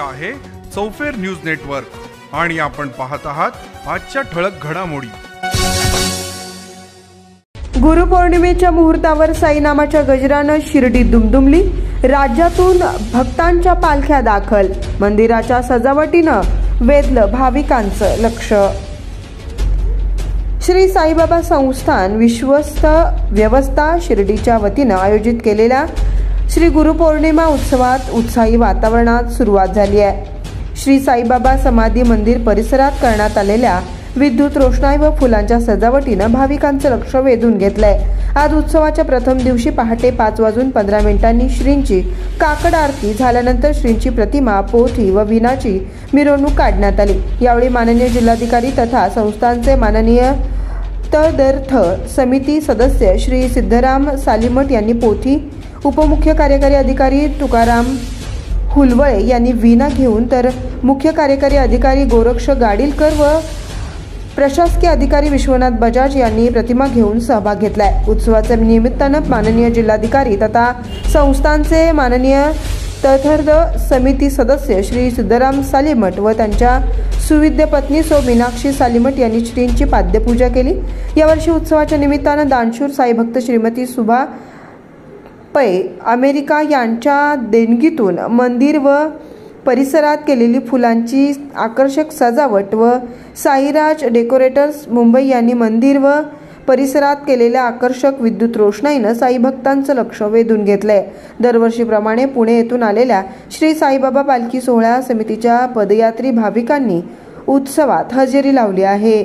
आहे चौफेर news network आणि आपण पाहत आहात आजच्या ठळक घडामोडी। गुरुपौर्णिमेच्या मुहूर्तावर साईनामाच्या गजरानं शिर्डी दुमदुमली। राज्यातून भक्तांच्या पालख्या दाखल। मंदिराच्या सजावटीनं वेधलं भाविकांचं लक्ष। श्री साईबाबा संस्थान विश्वस्त व्यवस्था शिर्डीच्या वतीनं आयोजित केलेल्या श्री गुरुपौर्णिमा उत्सवात उत्साही वातावरणात सुरुवात झाली आहे। श्री साईबाबा समाधी मंदिर परिसरात करण्यात आलेल्या विद्युत रोषणाई व फुलांच्या सजावटीनं भाविकांचं लक्ष वेधून घेतलंय। आज उत्सवाच्या प्रथम दिवशी पहाटे 5:15 श्रींची काकड आरती झाल्यानंतर श्रींची प्रतिमा, पोथी व विनाची मिरवणूक काढण्यात आली। यावेळी माननीय जिल्हाधिकारी तथा संस्थानचे माननीय तदर्थ समिती सदस्य श्री सिद्धराम सालीमठ यांनी पोथी, उपमुख्य कार्यकारी अधिकारी तुकाराम हुलवळे यांनी वीणा घेऊन तर मुख्य कार्यकारी अधिकारी गोरक्ष गाडीलकर व प्रशासकीय अधिकारी विश्वनाथ बजाज यांनी प्रतिमा घेऊन सहभाग घेतलाय। उत्सवाच्या निमित्तानं माननीय जिल्हाधिकारी तथा संस्थानचे माननीय तदर्थ समिती सदस्य श्री सिद्धराम सालीमठ व त्यांच्या सुविद्य पत्नी सौ मीनाक्षी सालीमठ यांनी श्रींची पाद्यपूजा केली। यावर्षी उत्सवाच्या निमित्तानं दानशूर साईभक्त श्रीमती सुभा पै अमेरिका यांच्या देणगीतून मंदिर व परिसरात केलेली फुलांची आकर्षक सजावट व साईराज डेकोरेटर्स मुंबई यांनी मंदिर व परिसरात केलेल्या आकर्षक विद्युत रोषणाईनं साईभक्तांचं लक्ष वेधून घेतलंय। दरवर्षीप्रमाणे पुणे येथून आलेल्या श्री साईबाबा पालखी सोहळा समितीच्या पदयात्री भाविकांनी उत्सवात हजेरी लावली आहे।